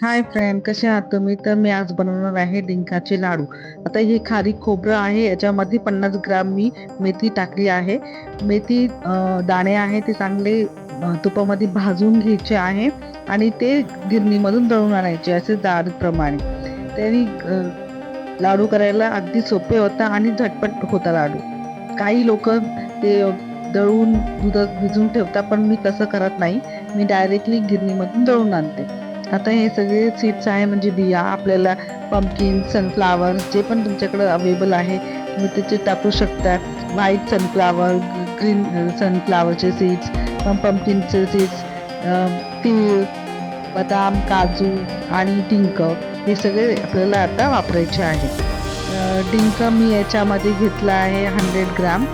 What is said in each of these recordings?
Hi friend, कसे आहात तुम्ही? तर मी आज बनवणार आहे डिंकाचे लाडू. आता हे खारीक खोबरं आहे, याच्यामध्ये 50 ग्राम मी मेथी टाकली आहे. मेथी दाणे आहे ते चांगले तुपामध्ये भाजून घ्यायचे आहे आणि ते गिरणीमधून दळून आणायचे असे प्रमाणे. त्यांनी लाडू करायला अगदी सोपे होता आणि झटपट होता लाडू. काही लोक ते दळून दुधात भिजवून ठेवतात, पण मी तसं करत नाही. मी डायरेक्टली गिरणीमधून दळून आणते. आता हे सगळे सीड्स आहे म्हणजे बिया आपल्याला पंपकिन, सनफ्लावर जे पण तुमच्याकडे अवेलेबल आहे तुम्ही त्याचे टाकू शकता. व्हाईट सनफ्लावर, ग्रीन सनफ्लावरचे सीड्स, पंपकिनचे सीड्स, तीळ, बदाम, काजू आणि डिंक हे सगळे आपल्याला आता वापरायचे आहे. डिंक मी याच्यामध्ये घेतला आहे 100 ग्राम.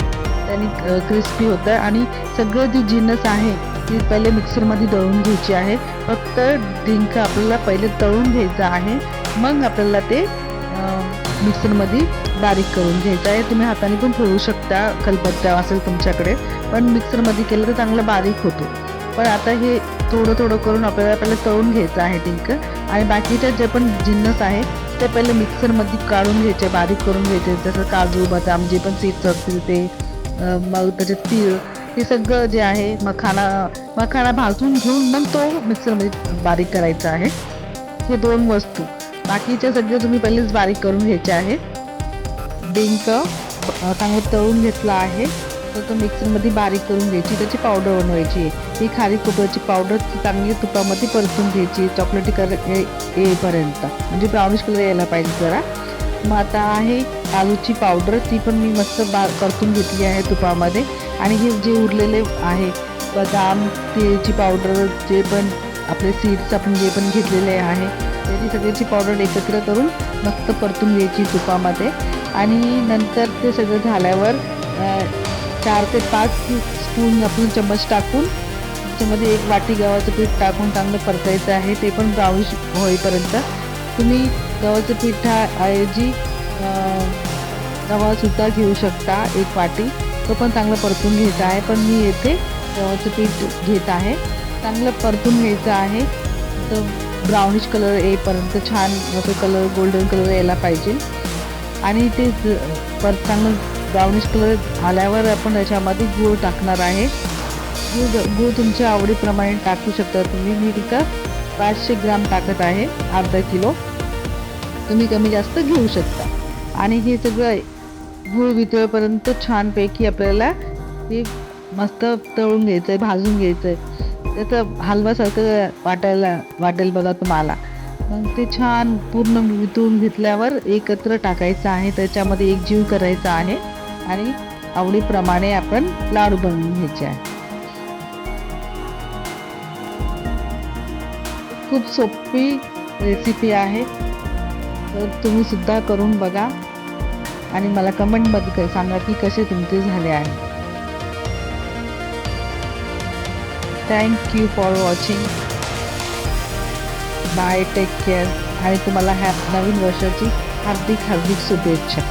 त्याने क्रिस्पी होतं आणि सगळं जे जिन्नस आहे ती पहिले मिक्सरमध्ये दळून घ्यायची आहे. फक्त डिंक आपल्याला पहिले तळून घ्यायचं आहे, मग आपल्याला ते मिक्सरमध्ये बारीक करून घ्यायचं आहे. तुम्ही हाताने पण फिरवू शकता, खलबत्ता असेल तुमच्याकडे, पण मिक्सरमध्ये केलं तर चांगलं बारीक होतो. पण आता हे थोडं थोडं करून आपल्याला पहिले तळून घ्यायचं आहे डिंक, आणि बाकीचे जे पण जिन्नस आहे ते पहिले मिक्सरमध्ये काढून घ्यायचे, बारीक करून घ्यायचे. जसं काजू, बदाम जे पण सीड्स असतील ते, मग त्याच्यात तीळ, हे सगळं जे आहे मखाना भाजून घेऊन मग तो मिक्सरमध्ये बारीक करायचा आहे. हे दोन वस्तू, बाकीचे सगळे तुम्ही पहिलेच बारीक करून घ्यायचे आहे. डिंक चांगलं तळून घेतला आहे, तर तो मिक्सरमध्ये बारीक करून घ्यायची, त्याची पावडर बनवायची आहे. ही खारीक खोबऱ्याची पावडर चांगली तुपामध्ये परतून घ्यायची, चॉकलेटी कलर येईपर्यंत, म्हणजे ब्राउनिश कलर यायला पाहिजे जरा. मग आता आहे काजूची पावडर, ती पण मी मस्त परतून घेतली आहे तुपामध्ये. आणि हे जे उरलेले आहे बदाम, तिळची पावडर, जे पण आपले सीड्स आपण जे पण घेतलेले आहे त्याची सगळ्याची पावडर एकत्र करून मस्त परतून घ्यायची तुपामध्ये. आणि नंतर ते सगळं झाल्यावर 4 ते 5 स्पून आपण चम्मच टाकून त्याच्यामध्ये 1 वाटी गव्हाचं पीठ टाकून चांगलं परतायचं आहे, ते पण ब्राउनिश होईपर्यंत. तुम्ही गव्हाचं पिठाऐवजी रवासुद्धा घेऊ शकता 1 वाटी, तो पण चांगलं परतून घ्यायचा आहे. पण मी येथे गव्हाचं पीठ घेत आहे. चांगलं परतून घ्यायचं आहे, तर ब्राउनिश कलर येईपर्यंत, छान असं कलर गोल्डन कलर यायला पाहिजे. आणि ते चांगलं ब्राउनिश कलर आल्यावर आपण याच्यामध्ये गूळ टाकणार आहे. गूळ तुमच्या आवडीप्रमाणे टाकू शकता तुम्ही. मी तिथं 500 ग्राम टाकत आहे, अर्धा किलो. तुम्ही कमी जास्त घेऊ शकता. आणि हे सगळं गूळ वितळेपर्यंत छानपैकी आपल्याला हे मस्त तळून घ्यायचं आहे, भाजून घ्यायचं आहे. त्याचं हलव्यासारखं वाटेल बघा तुम्हाला. मग ते छान पूर्ण वितळून घेतल्यावर एकत्र टाकायचं आहे, त्याच्यामध्ये एकजीव करायचा आहे आणि आवडीप्रमाणे आपण लाडू बनवून घ्यायचे आहे. खूप सोपी रेसिपी आहे, तर तुम्ही सुद्धा करून बघा आणि मला कमेंटमध्ये सांगा की कसे तुमचे झाले आहे. Thank you for watching. Bye, take care. आणि तुम्हाला ह्या नवीन वर्षाची हार्दिक शुभेच्छा.